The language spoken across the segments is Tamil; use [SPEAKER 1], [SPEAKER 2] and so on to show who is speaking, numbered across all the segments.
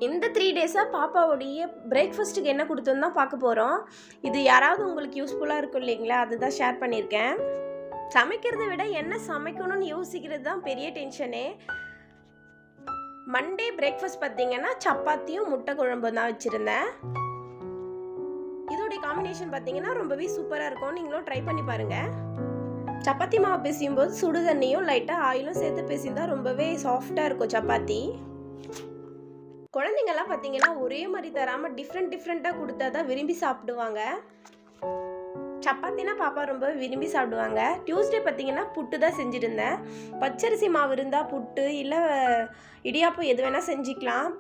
[SPEAKER 1] இந்த 3 டேஸாக பாப்பாவுடைய பிரேக்ஃபாஸ்ட்டுக்கு என்ன கொடுத்தோன்னு தான் பார்க்க போகிறோம். இது யாராவது உங்களுக்கு யூஸ்ஃபுல்லாக இருக்கும் இல்லைங்களா, அதுதான் ஷேர் பண்ணியிருக்கேன். சமைக்கிறத விட என்ன சமைக்கணும்னு யோசிக்கிறது தான் பெரிய டென்ஷனே. மண்டே பிரேக்ஃபாஸ்ட் பார்த்தீங்கன்னா சப்பாத்தியும் முட்டை குழம்பும் தான் வச்சுருந்தேன். இதோடைய காம்பினேஷன் பார்த்தீங்கன்னா ரொம்பவே சூப்பராக இருக்கும். நீங்களும் ட்ரை பண்ணி பாருங்கள். சப்பாத்தி மாவு பிசையும்போது சுடு தண்ணியும் லைட்டாக ஆயிலும் சேர்த்து பிசைந்தா ரொம்பவே சாஃப்டாக இருக்கும் சப்பாத்தி. குழந்தைங்கள்லாம் பார்த்தீங்கன்னா ஒரே மாதிரி தராமல் டிஃப்ரெண்ட்டாக கொடுத்தா தான் விரும்பி சாப்பிடுவாங்க. சப்பாத்தினா பாப்பா ரொம்ப விரும்பி சாப்பிடுவாங்க. டியூஸ்டே பார்த்தீங்கன்னா புட்டு தான் செஞ்சுருந்தேன். பச்சரிசி மாவு இருந்தால் புட்டு இல்லை இடியாப்பம் எது வேணால் செஞ்சுக்கலாம்.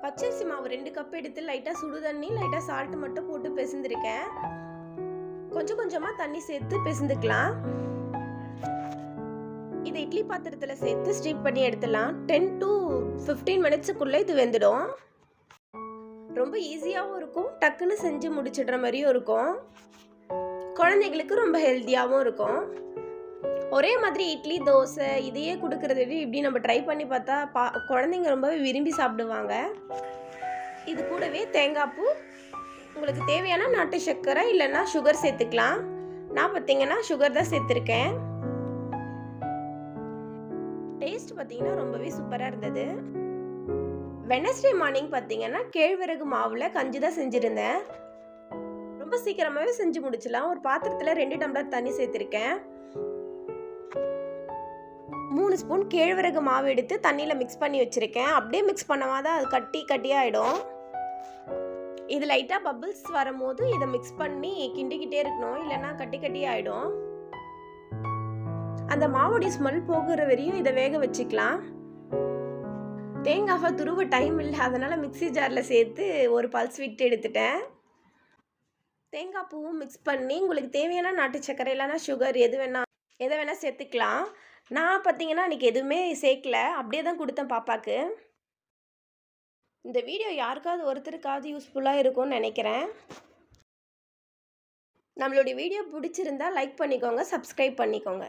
[SPEAKER 1] பச்சரிசி மாவு 2 கப் எடுத்து லைட்டாக சுடு தண்ணி லைட்டாக சால்ட்டு மட்டும் போட்டு பிசைந்திருக்கேன். கொஞ்சம் கொஞ்சமாக தண்ணி சேர்த்து பிசைந்துக்கலாம். இதை இட்லி பாத்திரத்தில் சேர்த்து ஸ்டீம் பண்ணி எடுத்துடலாம். 10 to 15 மினிட்ஸுக்குள்ளே இது வெந்துடும். ரொம்ப ஈஸியாகவும் இருக்கும், டக்குன்னு செஞ்சு முடிச்சிடுற மாதிரியும் இருக்கும். குழந்தைங்களுக்கு ரொம்ப ஹெல்த்தியாகவும் இருக்கும். ஒரே மாதிரி இட்லி தோசை இதையே கொடுக்கறத விட இப்படி நம்ம ட்ரை பண்ணி பார்த்தா குழந்தைங்க ரொம்பவே விரும்பி சாப்பிடுவாங்க. இது கூடவே தேங்காய் பூ, உங்களுக்கு தேவையான நாட்டு சர்க்கரை இல்லைன்னா சுகர் சேர்த்துக்கலாம். நான் பார்த்தீங்கன்னா சுகர் தான் சேர்த்துருக்கேன். டேஸ்ட் பார்த்தீங்கன்னா ரொம்பவே சூப்பராக இருந்தது. வெனஸ்டே மார்னிங் பார்த்தீங்கன்னா கேழ்வரகு மாவில் கஞ்சி தான் செஞ்சுருந்தேன். ரொம்ப சீக்கிரமாகவே செஞ்சு முடிச்சிடலாம். ஒரு பாத்திரத்தில் 2 டம்ளர் தண்ணி சேர்த்துருக்கேன். 3 ஸ்பூன் கேழ்வரகு மாவு எடுத்து தண்ணியில் மிக்ஸ் பண்ணி வச்சுருக்கேன். அப்படியே மிக்ஸ் பண்ணாமல் தான் அது கட்டியாகிடும். இது லைட்டாக பபிள்ஸ் வரும்போது இதை மிக்ஸ் பண்ணி கிண்டிக்கிட்டே இருக்கணும், இல்லைன்னா கட்டி ஆகிடும். அந்த மாவுடைய ஸ்மெல் போகிற வரையும் இதை வேக வச்சுக்கலாம். தேங்காய் துருவ டைம் இல்லை, அதனால் மிக்ஸி ஜாரில் சேர்த்து ஒரு பல்ஸ் விட்டு எடுத்துட்டேன். தேங்காய் பூவும் மிக்ஸ் பண்ணி உங்களுக்கு தேவையான நாட்டு சர்க்கரை இல்லைன்னா சுகர் எதை வேணால் சேர்த்துக்கலாம். நான் பார்த்தீங்கன்னா இன்றைக்கி எதுவுமே சேர்க்கல, அப்படியே தான் கொடுத்தேன் பாப்பாவுக்கு. இந்த வீடியோ யாருக்காவது ஒருத்தருக்காவது யூஸ்ஃபுல்லாக இருக்கும்னு நினைக்கிறேன். நம்மளுடைய வீடியோ பிடிச்சிருந்தா லைக் பண்ணிக்கோங்க, சப்ஸ்கிரைப் பண்ணிக்கோங்க.